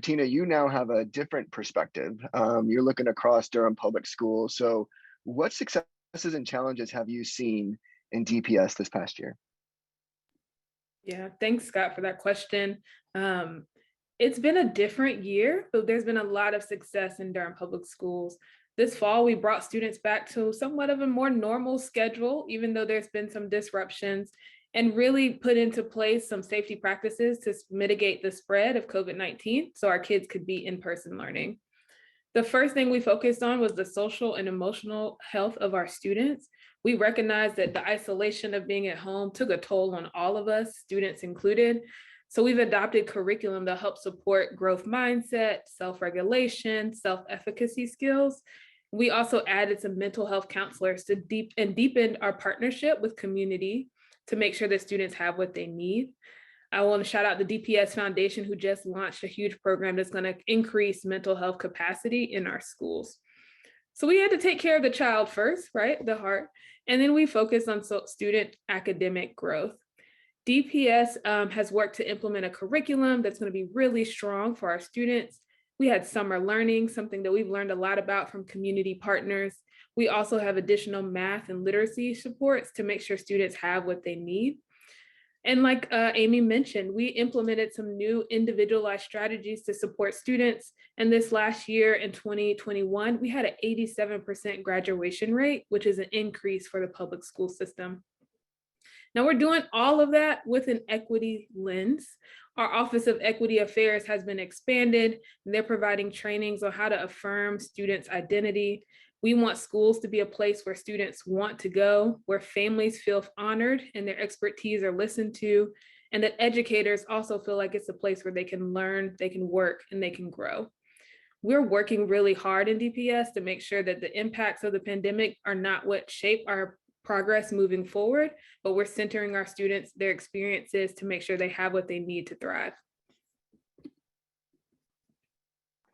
Bettina, you now have a different perspective. You're looking across Durham Public Schools. So, what successes and challenges have you seen in DPS this past year? Yeah, thanks, Scott, for that question. It's been a different year, but there's been a lot of success in Durham Public Schools. This fall, we brought students back to somewhat of a more normal schedule, even though there's been some disruptions, and really put into place some safety practices to mitigate the spread of COVID-19 so our kids could be in person learning. The first thing we focused on was the social and emotional health of our students. We recognized that the isolation of being at home took a toll on all of us, students included. So we've adopted curriculum to help support growth mindset, self-regulation, self-efficacy skills. We also added some mental health counselors to deepened our partnership with community to make sure that students have what they need. I want to shout out the DPS Foundation, who just launched a huge program that's going to increase mental health capacity in our schools. So we had to take care of the child first, right? The heart. And then we focused on student academic growth. DPS has worked to implement a curriculum that's going to be really strong for our students. We had summer learning, something that we've learned a lot about from community partners. We also have additional math and literacy supports to make sure students have what they need. And like Amy mentioned, we implemented some new individualized strategies to support students. And this last year in 2021, we had an 87% graduation rate, which is an increase for the public school system. Now we're doing all of that with an equity lens. Our Office of Equity Affairs has been expanded, and they're providing trainings on how to affirm students' identity. We want schools to be a place where students want to go, where families feel honored and their expertise are listened to, and that educators also feel like it's a place where they can learn, they can work, and they can grow. We're working really hard in DPS to make sure that the impacts of the pandemic are not what shape our progress moving forward, but we're centering our students, their experiences to make sure they have what they need to thrive.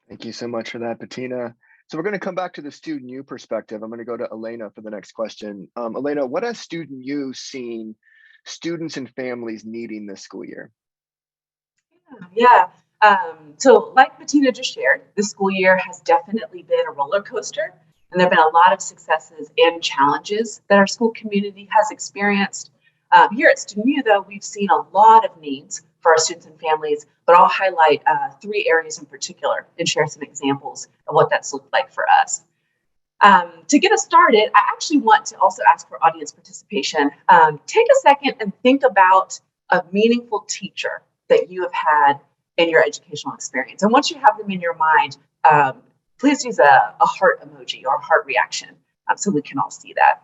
Thank you so much for that, Bettina. So we're going to come back to the student you perspective. I'm going to go to Elena for the next question. Elena, what has student you seen students and families needing this school year? Yeah. So like Bettina just shared, this school year has definitely been a roller coaster, and there have been a lot of successes and challenges that our school community has experienced. Here at Student U, though, we've seen a lot of needs for our students and families, but I'll highlight 3 areas in particular and share some examples of what that's looked like for us. To get us started, I actually want to also ask for audience participation. Take a second and think about a meaningful teacher that you have had in your educational experience. And once you have them in your mind, please use a heart emoji or a heart reaction so we can all see that.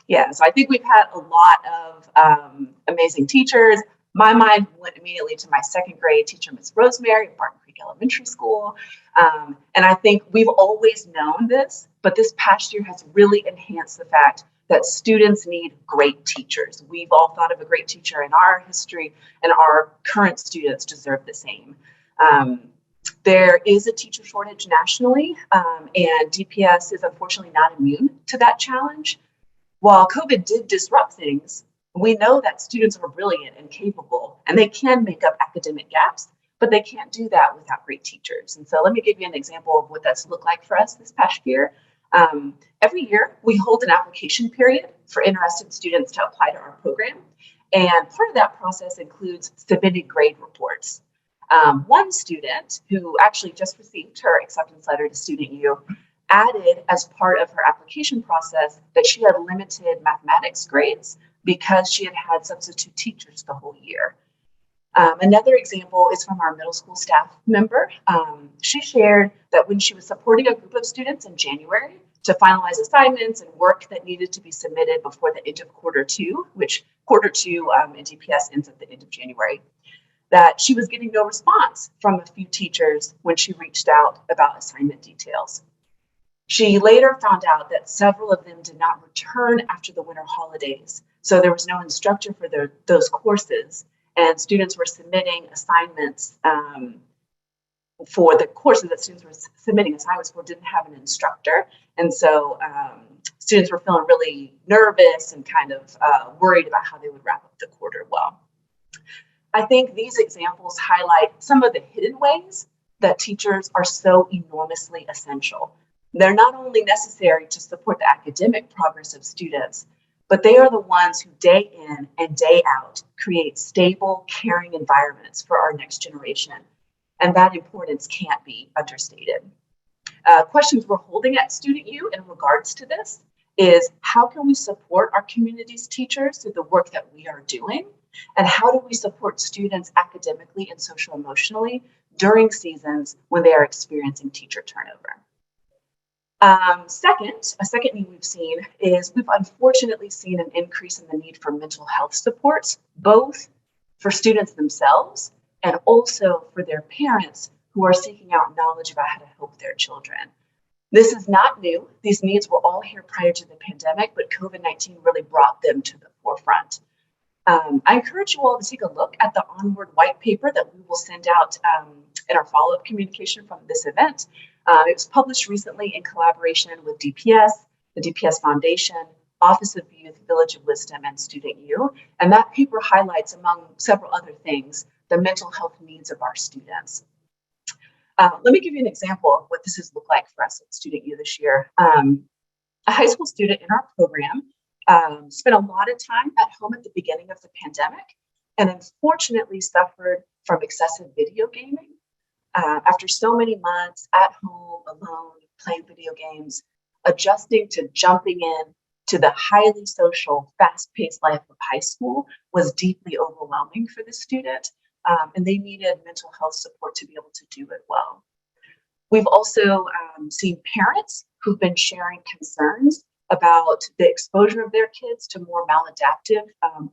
Yeah, so I think we've had a lot of amazing teachers. My mind went immediately to my 2nd grade teacher, Miss Rosemary at Barton Creek Elementary School. And I think we've always known this, but this past year has really enhanced the fact that students need great teachers. We've all thought of a great teacher in our history, and our current students deserve the same. There is a teacher shortage nationally, and DPS is unfortunately not immune to that challenge. While COVID did disrupt things, we know that students are brilliant and capable, and they can make up academic gaps, but they can't do that without great teachers. And so let me give you an example of what that's looked like for us this past year. Every year, we hold an application period for interested students to apply to our program. And part of that process includes submitting grade reports. One student who actually just received her acceptance letter to Student U added as part of her application process that she had limited mathematics grades because she had had substitute teachers the whole year. Another example is from our middle school staff member. She shared that when she was supporting a group of students in January to finalize assignments and work that needed to be submitted before the end of Q2, which Q2 in DPS ends at the end of January, that she was getting no response from a few teachers when she reached out about assignment details. She later found out that several of them did not return after the winter holidays, so there was no instructor for those courses, and students were submitting assignments for the courses that students were submitting assignments for didn't have an instructor, and so students were feeling really nervous and kind of worried about how they would wrap up the quarter well. I think these examples highlight some of the hidden ways that teachers are so enormously essential. They're not only necessary to support the academic progress of students, but they are the ones who day in and day out create stable, caring environments for our next generation. And that importance can't be understated. Questions we're holding at Student U in regards to this is, how can we support our community's teachers through the work that we are doing? And how do we support students academically and social emotionally during seasons when they are experiencing teacher turnover? A second need we've seen is we've unfortunately seen an increase in the need for mental health supports, both for students themselves and also for their parents who are seeking out knowledge about how to help their children. This is not new. These needs were all here prior to the pandemic, but COVID-19 really brought them to the forefront. I encourage you all to take a look at the Onward white paper that we will send out in our follow-up communication from this event. It was published recently in collaboration with DPS, the DPS Foundation, Office of Youth, Village of Wisdom, and Student U. And that paper highlights, among several other things, the mental health needs of our students. Let me give you an example of what this has looked like for us at Student U this year. A high school student in our program spent a lot of time at home at the beginning of the pandemic and unfortunately suffered from excessive video gaming. After so many months at home, alone, playing video games, adjusting to jumping in to the highly social, fast-paced life of high school was deeply overwhelming for the student, and they needed mental health support to be able to do it well. We've also seen parents who've been sharing concerns about the exposure of their kids to more maladaptive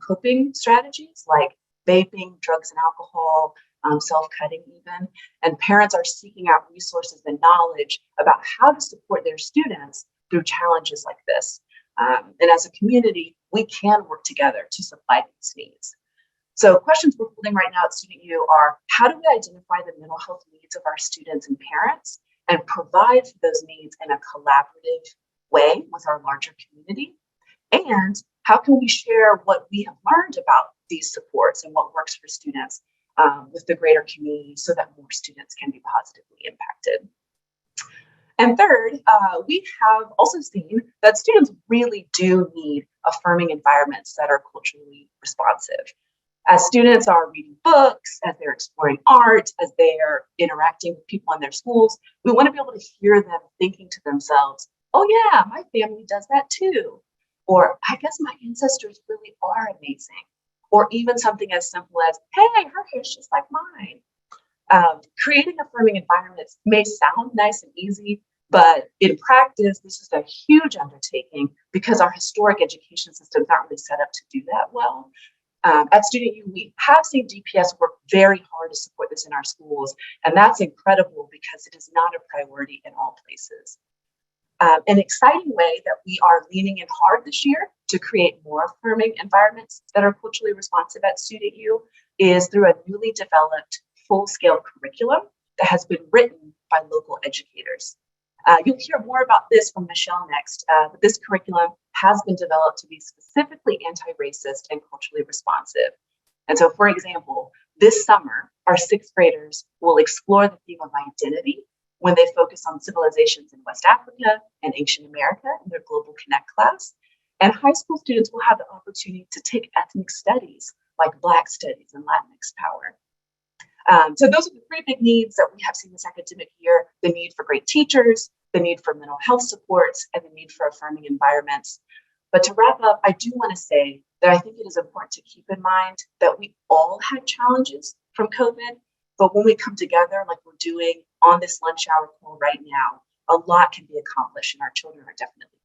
coping strategies like vaping, drugs and alcohol, self-cutting even. And parents are seeking out resources and knowledge about how to support their students through challenges like this. And as a community, we can work together to supply these needs. So questions we're holding right now at Student U are, how do we identify the mental health needs of our students and parents and provide for those needs in a collaborative way with our larger community? And how can we share what we have learned about these supports and what works for students with the greater community so that more students can be positively impacted? And third, we have also seen that students really do need affirming environments that are culturally responsive. As students are reading books, as they're exploring art, as they are interacting with people in their schools, we want to be able to hear them thinking to themselves, oh yeah, my family does that too. Or I guess my ancestors really are amazing. Or even something as simple as, hey, her hair's just like mine. Creating affirming environments may sound nice and easy, but in practice, this is a huge undertaking because our historic education systems aren't really set up to do that well. At Student U, we have seen DPS work very hard to support this in our schools, and that's incredible because it is not a priority in all places. An exciting way that we are leaning in hard this year to create more affirming environments that are culturally responsive at Student U is through a newly developed full-scale curriculum that has been written by local educators. You'll hear more about this from Michelle next, but this curriculum has been developed to be specifically anti-racist and culturally responsive. And so, for example, this summer, our sixth graders will explore the theme of identity when they focus on civilizations in West Africa and ancient America in their Global Connect class. And high school students will have the opportunity to take ethnic studies like Black studies and Latinx power. So those are the three big needs that we have seen this academic year: the need for great teachers, the need for mental health supports, and the need for affirming environments. But to wrap up, I do want to say that I think it is important to keep in mind that we all had challenges from COVID, but when we come together like we're doing on this lunch hour call right now, a lot can be accomplished and our children are definitely